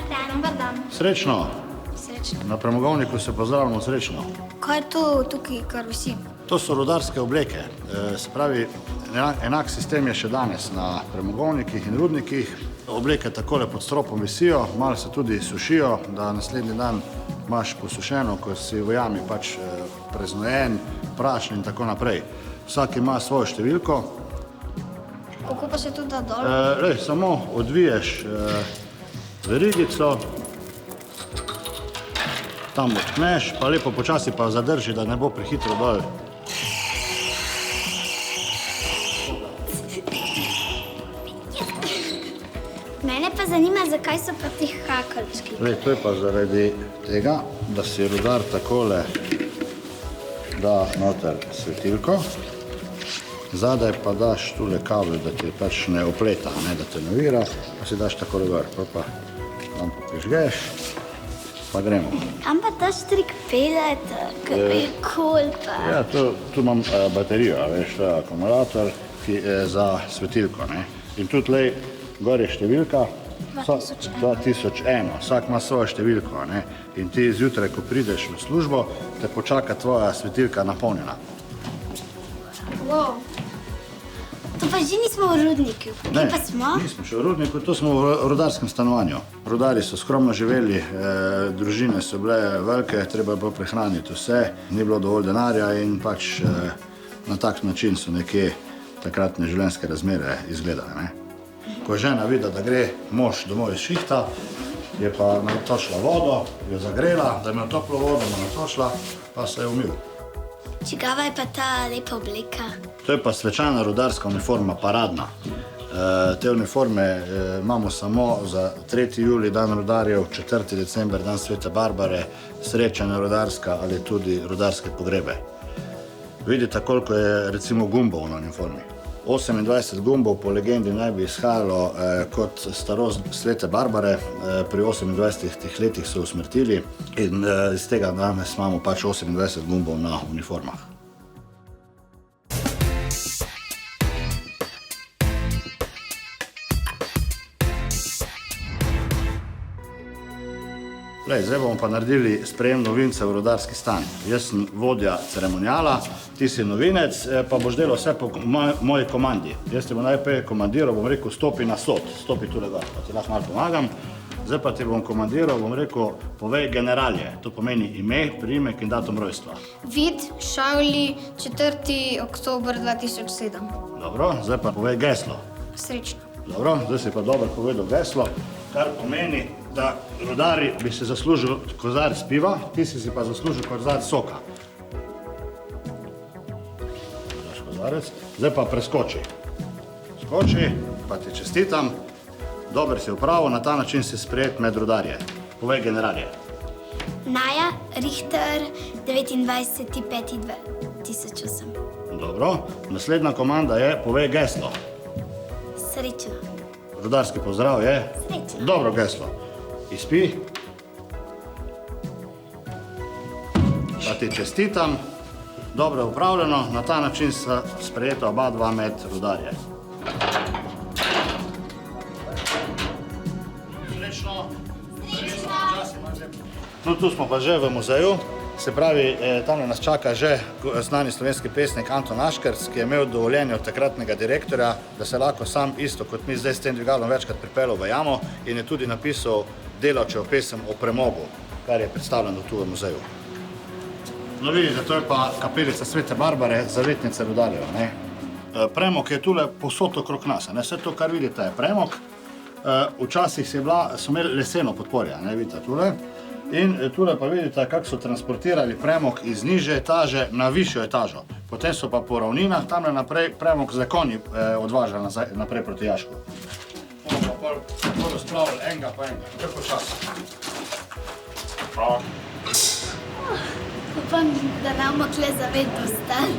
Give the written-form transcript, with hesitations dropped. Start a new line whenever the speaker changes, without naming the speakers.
Dobar dan.
Srečno.
Srečno.
Na premogovniku se pozdravljamo srečno.
Kaj je to tukaj, kar visi?
To so rudarske obleke. Se pravi, enak sistem je še danes na premogovnikih in rudnikih. Obleke takole pod stropom visijo, malo se tudi sušijo, da naslednji dan imaš posušeno, ko si v jami pač preznojen, prašen in tako naprej. Vsak ima svojo številko.
Kako pa se to da dol?
Samo odviješ verigico, tam odkneš, pa lepo počasi pa zadrži, da ne bo prehitro dol.
Mene pa zanima, zakaj so pa ti hakalčki.
To je pa zaradi tega, da si rudar takole da noter svetilko, zadaj pa daš tule kabel, da ti pač ne opleta, da te ne ovira, pa si daš takole gor, pa tam poprižgeš, pa gremo.
Kam pa ta štrik peljete, kar je cool pa?
Ja, tu imam baterijo, veš, to je akumulator za svetilko, ne. In tudi, gor je številka 2001, vsak ima svojo številko, ne. In ti zjutraj, ko prideš v službo, te počaka tvoja svetilka napolnjena.
Wow. To pa že nismo v rudniku. Kje pa smo?
Nismo še v rudniku, to smo v rudarskem stanovanju. Rudari so skromno živeli, družine so bile velike, treba je bilo prehraniti vse, ni bilo dovolj denarja in pač na tak način so nekje takratne življenjske razmere izgledale. Ko je žena videla, da gre mož domov iz šihta, je pa natočila vodo, jo zagrela, da je imel toplo vodo, natočila, pa se je umil.
Čigava je pa ta lepa obleka?
To je pa svečana rudarska uniforma, paradna. Te uniforme imamo samo za 3. julij, dan rudarjev, 4. december, dan Svete Barbare, srečanja rudarska ali tudi rudarske pogrebe. Vidite, koliko je recimo gumbov na uniformi. 28 gumbov po legendi naj bi izhajalo kot starost Svete Barbare, pri 28 letih so usmrtili in iz tega danes imamo pač 28 gumbov na uniformah. Zdaj bomo pa naredili sprejem novincev v rudarski stan. Jaz sem vodja ceremonijala, ti si novinec, pa boš delal vse po moji komandi. Jaz ti bom najprej komandiral, bom rekel, stopi na sod, stopi tule gor, pa ti lahko malo pomagam. Zdaj pa ti bom komandiral, bom rekel, povej generalje. To pomeni ime, priimek in datum rojstva.
Vid Šavli, 4. oktober 2007.
Dobro, zdaj pa povej geslo.
Srečno.
Dobro, zdaj si pa dobro povedal geslo, kar pomeni, da rudari bi se zaslužil kozarec piva, ti si pa zaslužil kozarec soka. Daš kozarec, zdaj pa preskoči. Skoči, pa ti čestitam, dober si upravo, na ta način si sprejet med rudarje. Povej generalje.
Naja Richter, 29.5.2008.
Dobro, naslednja komanda je povej geslo.
Srečno.
Rudarski pozdrav je?
Srečno.
Dobro geslo. Izpi. Pa ti čestitam. Dobro upravljeno. Na ta način sta sprejeta oba dva med rudarje. Srečno. No, tu smo pa že v muzeju. Se pravi, tam nas čaka že znani slovenski pesnik Anton Aškerc, ki je imel dovoljenje od takratnega direktorja, da se lahko sam isto kot mi zdaj s tem dvigalom večkrat pripeljal v jamo in je tudi napisal delavčev pesem o premogu, kar je predstavljeno tu v muzeju. No vidite, to je pa kapelica Svete Barbare, zavetnice rudarjev. Premog je tule povsod okrog nas. Vse to, kar vidite, je premog. Včasih so imeli leseno podporje, vidite tule. In tule pa vidite, kako so transportirali premog iz nižje etaže na višjo etažo. Potem so pa po ravninah tamle naprej premog za konji odvažali naprej proti Jašku. Bomo pa bolj spravili enega pa enega. Kako čas?
Upam, da nam okle zavedno stane.